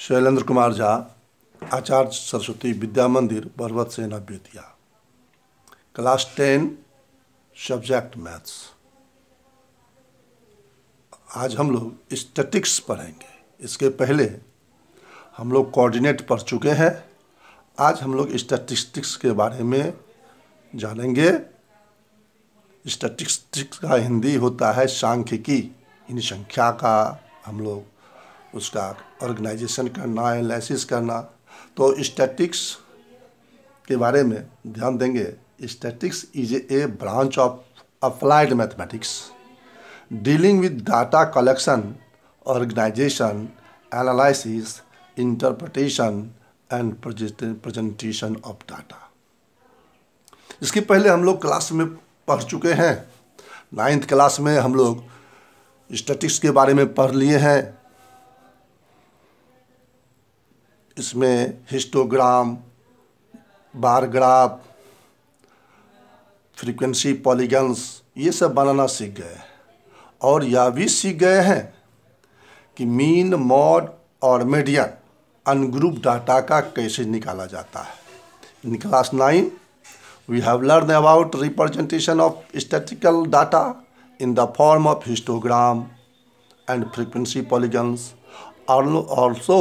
शैलेंद्र कुमार झा, आचार्य सरस्वती विद्या मंदिर, पर्वत सेना बेतिया। Class 10 subject maths. आज हम लोग स्टैटिक्स पढ़ेंगे। इसके पहले हम लोग कोऑर्डिनेट पढ़ चुके हैं। आज हम लोग स्टैटिस्टिक्स के बारे में जानेंगे। स्टैटिस्टिक्स का हिंदी होता है सांख्यिकी। इन संख्या का हम लोग उसका ऑर्गेनाइजेशन करना, एनालिसिस करना। तो स्टैटिक्स के बारे में ध्यान देंगे। Statistics is a branch of applied mathematics dealing with data collection, organisation, analysis, interpretation and presentation of data. इसके पहले हम लोग क्लास में पढ़ चुके हैं। 9th क्लास में हम लोग स्टैटिक्स के बारे में पढ़ लिए हैं। इसमें histogram, bar graph, frequency polygons ये सब बनाना सीख गए और यह भी सीख गए हैं कि मीन, मॉड और मीडियन अनग्रुप डाटा का कैसे निकाला जाता है। In class 9 we have learned about representation of statistical data in the form of histogram and frequency polygons. Also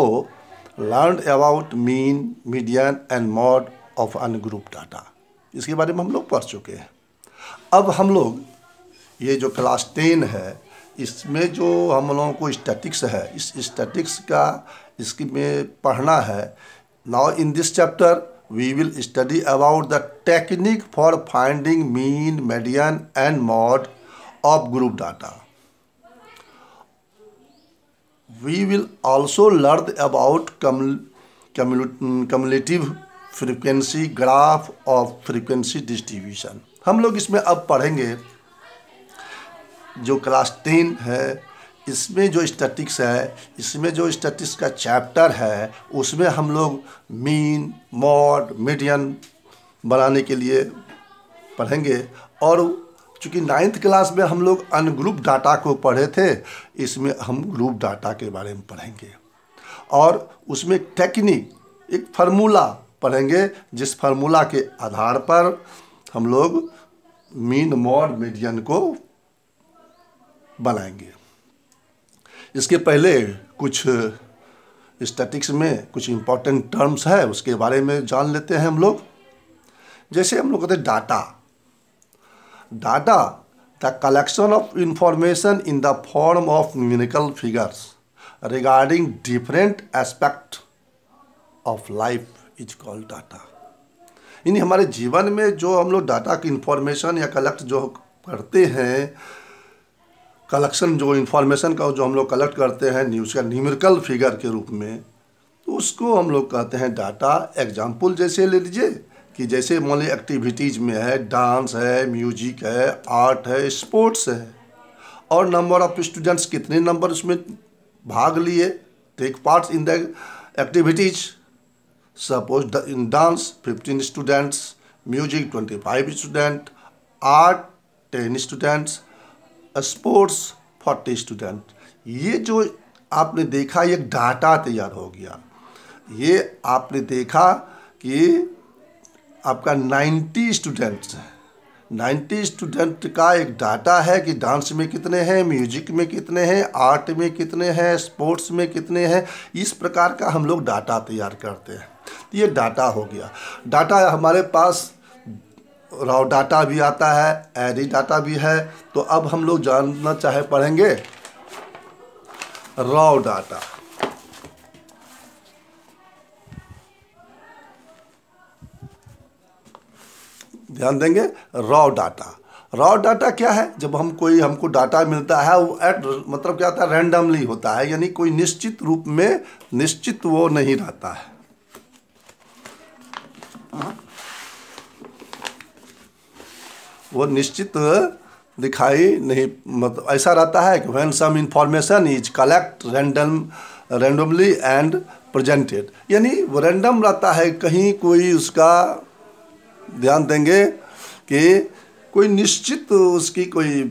learned about mean, median and mode of ungrouped data. इसके बारे में हम लोग पढ़ चुके हैं। अब हम लोग ये जो क्लास 10 है, इसमें जो हम लोगों को स्टैटिक्स है, इस स्टैटिक्स का इसकी में पढ़ना है। Now in this chapter we will study about the technique for finding mean, median and mode of group data. We will also learn about cumulative frequency graph of frequency distribution. हम लोग इसमें अब पढ़ेंगे जो क्लास 10 है, इसमें जो statics है, इसमें जो स्टैटिक्स का चैप्टर है, उसमें हम लोग मीन, मॉड, मीडियन बनाने के लिए पढ़ेंगे। और चूँकि 9th क्लास में हम लोग अनग्रुप डाटा को पढ़े थे, इसमें हम ग्रुप डाटा के बारे में पढ़ेंगे और उसमें टेक्निक, एक फार्मूला पढ़ेंगे, जिस फार्मूला के आधार पर हम लोग मीन, मॉड, मीडियन को बनाएंगे। इसके पहले कुछ स्टैटिक्स में कुछ इम्पोर्टेंट टर्म्स है, उसके बारे में जान लेते हैं हम लोग। जैसे हम लोग कहते हैं data the collection of information in the form of numerical figures regarding different aspect of life is called data. यानी हमारे जीवन में जो हम लोग डाटा की इंफॉर्मेशन या कलेक्ट जो करते हैं, कलेक्शन जो इन्फॉर्मेशन का जो हम लोग कलेक्ट करते हैं न्यूमेरिकल फिगर के रूप में, तो उसको हम लोग कहते हैं डाटा। एग्जाम्पल जैसे ले लीजिए कि जैसे मान लीजिए एक्टिविटीज़ में है, डांस है, म्यूजिक है, आर्ट है, स्पोर्ट्स है, और नंबर ऑफ स्टूडेंट्स, कितने नंबर उसमें भाग लिए, take parts in the activities. Suppose in dance 15 students, music 25 student, art 10 students, sports 40 student. ये जो आपने देखा, ये डाटा तैयार हो गया। ये आपने देखा कि आपका 90 स्टूडेंट्स है, 90 स्टूडेंट का एक डाटा है कि डांस में कितने हैं, म्यूजिक में कितने हैं, आर्ट में कितने हैं, स्पोर्ट्स में कितने हैं। इस प्रकार का हम लोग डाटा तैयार करते हैं। तो ये डाटा हो गया। डाटा हमारे पास रॉ डाटा भी आता है, एरी डाटा भी है। तो अब हम लोग जानना पढ़ेंगे रॉ डाटा। ध्यान देंगे रॉ डाटा। रॉ डाटा क्या है? जब हमको डाटा मिलता है, वो मतलब क्या होता है, रैंडमली होता है, यानी कोई निश्चित रूप में निश्चित वो नहीं रहता है। वो निश्चित दिखाई नहीं, मतलब ऐसा रहता है कि when some information is collect randomly and presented, यानी वो रैंडम रहता है। कहीं कोई उसका ध्यान देंगे कि कोई निश्चित उसकी कोई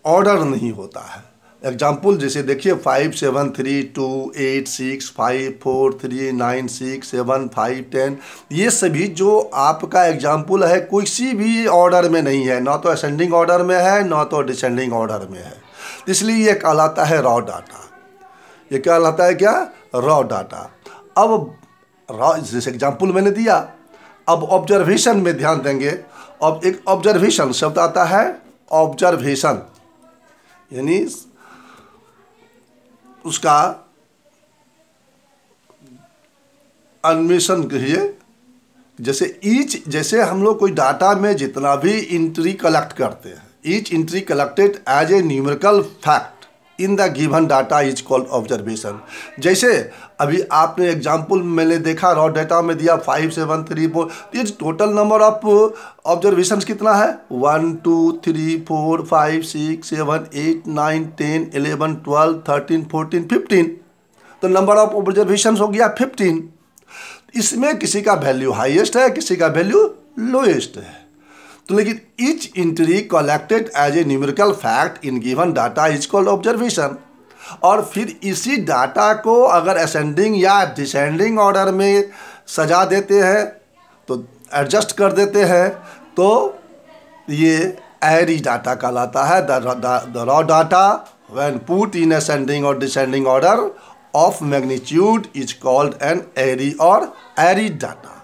ऑर्डर नहीं होता है। एग्जाम्पल जैसे देखिए 5 7 3 2 8 6 5 4 3 9 6 7 5 10, ये सभी जो आपका एग्जाम्पल है किसी भी ऑर्डर में नहीं है, ना तो असेंडिंग ऑर्डर में है ना तो डिसेंडिंग ऑर्डर में है, इसलिए ये कहलाता है रॉ डाटा। ये क्या कहलाता है, क्या, रॉ डाटा। अब रॉ जैसे एग्जाम्पल मैंने दिया, अब ऑब्जर्वेशन में ध्यान देंगे। अब एक ऑब्जर्वेशन शब्द आता है, ऑब्जर्वेशन यानी उसका अन्वेषण कहिए। जैसे हम लोग कोई डाटा में जितना भी एंट्री कलेक्ट करते हैं, each entry collected as a numerical fact in the given data is called observation. जैसे अभी आपने एग्जाम्पल मैंने देखा रॉ डाटा में दिया 5 7 3 4, ये टोटल नंबर ऑफ ऑब्जर्वेशंस कितना है, 1 2 3 4 5 6 7 8 9 10 11 12 13 14 15, तो नंबर ऑफ ऑब्जर्वेशंस हो गया 15। इसमें किसी का वैल्यू हाईएस्ट है, किसी का वैल्यू लोएस्ट है। तो लेकिन each entry collected as a numerical fact in given data is called observation. और फिर इसी डाटा को अगर असेंडिंग या डिसेंडिंग ऑर्डर में सजा देते हैं, तो एडजस्ट कर देते हैं, तो ये एरी डाटा कहलाता है। The raw data when put in ascending और descending order of magnitude is called an array और एरी डाटा।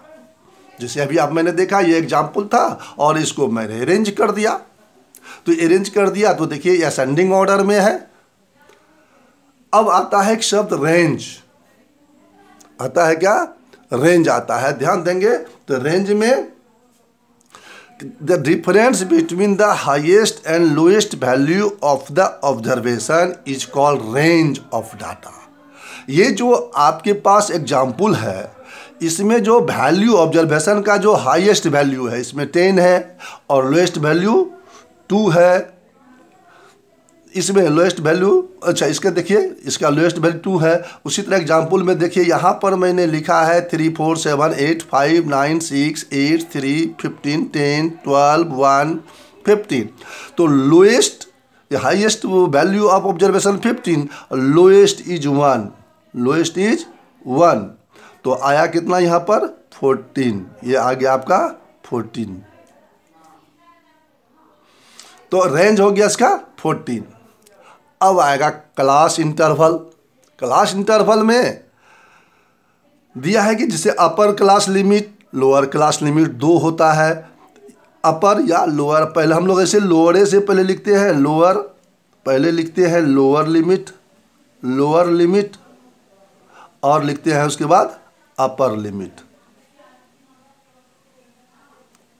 जैसे अभी अब मैंने देखा ये एग्जाम्पल था और इसको मैंने अरेंज कर दिया, तो अरेंज कर दिया तो देखिए ये असेंडिंग ऑर्डर में है। अब आता है एक शब्द रेंज, आता है क्या, रेंज आता है। ध्यान देंगे तो रेंज में the difference between the highest and lowest value of the observation is called range of data. ये जो आपके पास एग्जाम्पल है, इसमें जो वैल्यू ऑब्जर्वेशन का जो हाईएस्ट वैल्यू है इसमें 10 है और लोएस्ट वैल्यू 2 है। इसमें लोएस्ट वैल्यू, अच्छा इसका देखिए इसका लोएस्ट वैल्यू 2 है। उसी तरह एग्जाम्पल में देखिए यहाँ पर मैंने लिखा है 3 4 7 8 5 9 6 8 3 15 10 12 1 15, तो lowest highest value of observation 15, lowest is 1, lowest is 1, तो आया कितना यहाँ पर 14, ये आ गया आपका 14, तो रेंज हो गया इसका 14। अब आएगा क्लास इंटरवल। क्लास इंटरवल में दिया है कि जिसे upper class limit lower class limit 2 होता है। अपर या लोअर, पहले हम लोग ऐसे लोअर से पहले लिखते हैं लोअर, पहले लिखते हैं लोअर लिमिट और लिखते हैं उसके बाद अपर लिमिट।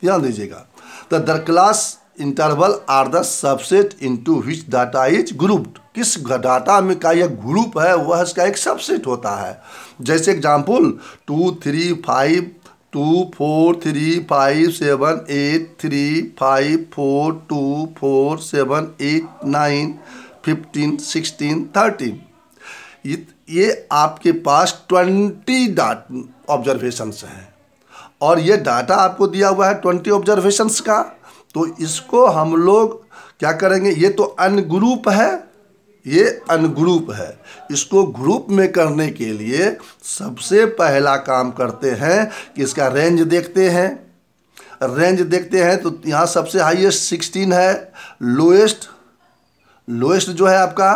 ध्यान दीजिएगा, तो the class interval are the subset into which data is grouped. किस डाटा में का यह ग्रुप है वह इसका एक सबसेट होता है। जैसे एग्जाम्पल 2 3 5 2 4 3 5 7 8 3 5 4 2 4 7 8 9 15 16 13, ये आपके पास 20 डाटा ऑब्जर्वेशंस हैं और ये डाटा आपको दिया हुआ है 20 ऑब्जर्वेशंस का। तो इसको हम लोग क्या करेंगे, ये तो अनग्रुप है, ये अनग्रुप है। इसको ग्रुप में करने के लिए सबसे पहला काम करते हैं कि इसका रेंज देखते हैं। रेंज देखते हैं तो यहाँ सबसे हाईएस्ट 16 है, लोएस्ट जो है आपका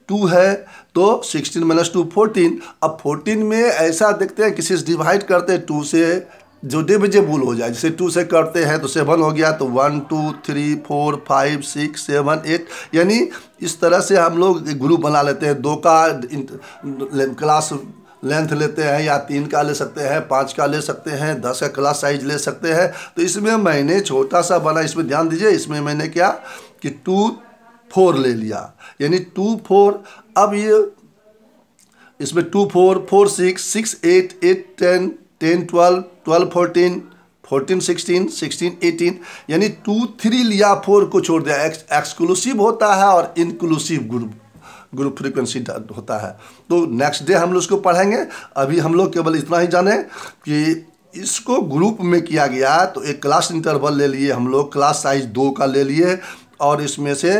2 है, तो 16 - 2 14। अब 14 में ऐसा देखते हैं किसी से डिवाइड करते हैं 2 से जो डिविजिबल हो जाए। जैसे 2 से करते हैं तो 7 हो गया, तो 1 2 3 4 5 6 7 8, यानी इस तरह से हम लोग ग्रुप बना लेते हैं। 2 का क्लास लेंथ लेते हैं या 3 का ले सकते हैं, 5 का ले सकते हैं, 10 का क्लास साइज ले सकते हैं। तो इसमें मैंने छोटा सा बना, इसमें ध्यान दीजिए, इसमें मैंने क्या कि 2 4 ले लिया, यानी 2 4। अब ये इसमें 2 4 4 6 6 8 8 10 10 12 12 14 14 16 16 18, यानी 2 3 लिया, 4 को छोड़ दिया। एक्सक्लूसिव होता है और इंक्लूसिव ग्रुप फ्रीक्वेंसी होता है। तो नेक्स्ट डे हम लोग उसको पढ़ेंगे। अभी हम लोग केवल इतना ही जाने कि इसको ग्रुप में किया गया। तो एक क्लास इंटरवल ले लिए हम लोग, क्लास साइज 2 का ले लिए और इसमें से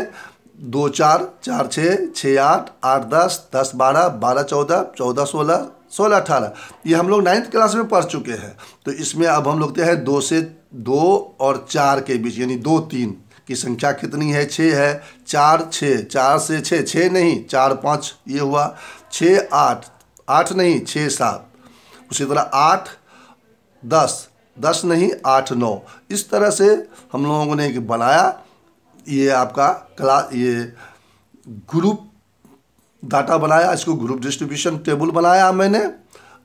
2 4 4 6 6 8 8 10 10 12 12 14 14 16 16 18 ये हम लोग 9th क्लास में पढ़ चुके हैं। तो इसमें अब हम लोग हैं 2 से 2 और 4 के बीच, यानी 2 3 की संख्या कितनी है? 6 है। 4 6, 4 से 6, 6 नहीं 4 5 ये हुआ। 6 8, 8 नहीं 6 7। उसी तरह 8 10, 10 नहीं 8 9। इस तरह से हम लोगों ने बनाया ये आपका क्लास, ये ग्रुप डाटा बनाया, इसको ग्रुप डिस्ट्रीब्यूशन टेबल बनाया मैंने।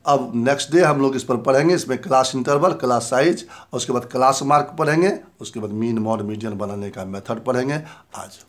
अब नेक्स्ट डे हम लोग इस पर पढ़ेंगे, इसमें क्लास इंटरवल, क्लास साइज और उसके बाद क्लास मार्क पढ़ेंगे, उसके बाद मीन मॉड मीडियन बनाने का मेथड पढ़ेंगे आज।